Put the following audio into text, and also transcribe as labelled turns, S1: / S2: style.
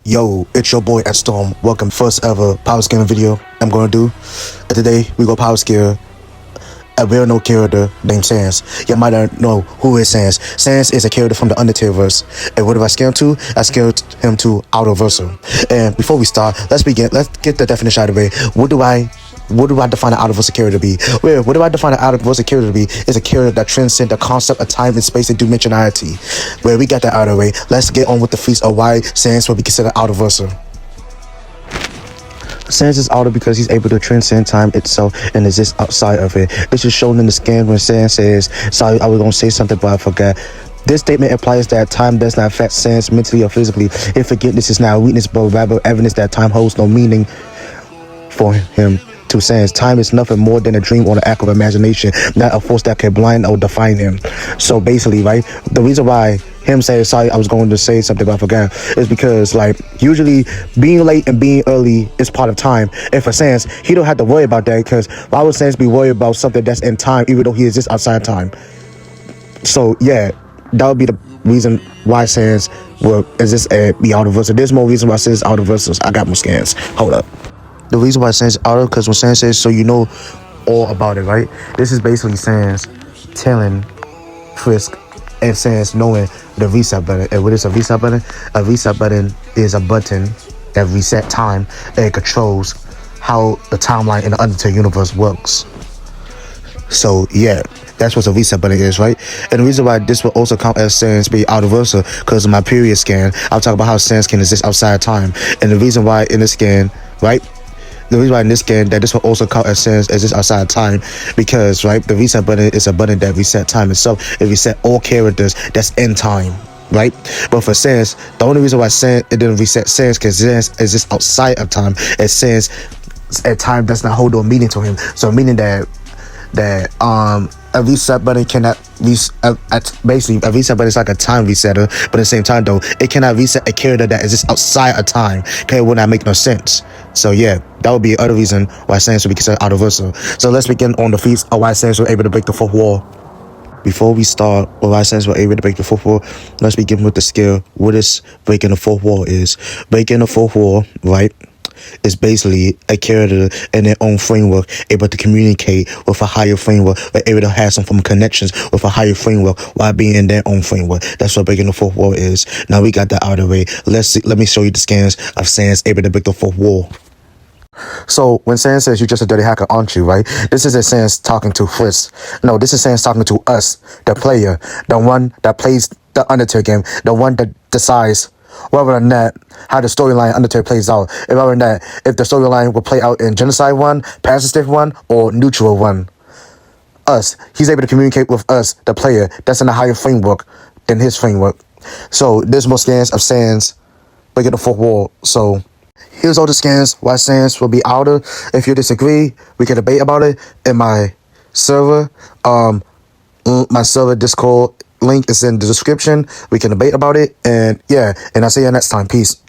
S1: Yo, it's your boy at Storm. Welcome first ever power scaling video I'm gonna do. And today we go power scale a real no character named Sans. You might not know who is Sans. Sans is a character from the Undertale-verse. And what did I scale him to? I scaled him to Outerversal. And before we start, let's begin. Let's get the definition out of the way. What do I define an Outerversal character to be? Well, what do I define an Outerversal character to be? Is a character that transcends the concept of time and space and dimensionality. Where we got that out of the way, let's get on with the feats of why Sans will be considered Outerversal. Sans is outer because he's able to transcend time itself and exist outside of it. This is shown in the scan when Sans says, sorry, I was going to say something, but I forgot. This statement implies that time does not affect Sans mentally or physically. If forgiveness is not a weakness, but rather evidence that time holds no meaning for him. To Sans, time is nothing more than a dream or an act of imagination, not a force that can blind or define him. So basically, right, the reason why him saying sorry I was going to say something but I forgot is because, like, usually being late and being early is part of time. And for Sans, he don't have to worry about that, because why would Sans be worried about something that's in time even though he exists outside time? So yeah, that would be the reason why Sans will exist and be Outerversal. There's more reason why Sans is Outerversal. I got more scans. Hold up. The reason why Sans is outer, because when Sans says so you know all about it, right? This is basically Sans telling Frisk and Sans knowing the reset button. And what is a reset button? A reset button is a button that resets time and controls how the timeline in the Undertale universe works. So yeah, that's what a reset button is, right? And the reason why this will also count as Sans being Outerversal, because of my period scan, I'll talk about how Sans can exist outside time. And the reason why in this scan, right? The reason why in this scan that this will also count as Sans as this outside time, because, right, the reset button is a button that reset time itself. It reset all characters that's in time, right? But for Sans, the only reason why it didn't reset Sans because Sans is just outside of time, and Sans at time does not hold no meaning to him. So meaning that a reset button cannot basically a reset button is like a time resetter, but at the same time though, it cannot reset a character that is just outside of time. Okay, it would not make no sense. So yeah, that would be another reason why Sans would be considered Outerversal. So let's begin on the feats of why Sans was able to break the fourth wall. Before we start with why Sans was able to break the fourth wall, let's begin with the skill. What is breaking the fourth wall is? Breaking the fourth wall, right, is basically a character in their own framework, able to communicate with a higher framework, or able to have some form of connections with a higher framework while being in their own framework. That's what breaking the fourth wall is. Now we got that out of the way. Let me show you the scans of Sans able to break the fourth wall. So when Sans says you're just a dirty hacker, aren't you, right? This isn't Sans talking to Frisk. No, this is Sans talking to us, the player, the one that plays the Undertale game, the one that decides whether or not how the storyline Undertale plays out, if whether or not if the storyline will play out in Genocide 1, Pacifist 1, or Neutral 1. Us. He's able to communicate with us, the player, that's in a higher framework than his framework. So there's more scans of Sans breaking the fourth wall. So here's all the scans why Sans will be outer. If you disagree, we can debate about it in my server. My server Discord link is in the description. We can debate about it. And yeah, and I'll see you next time. Peace.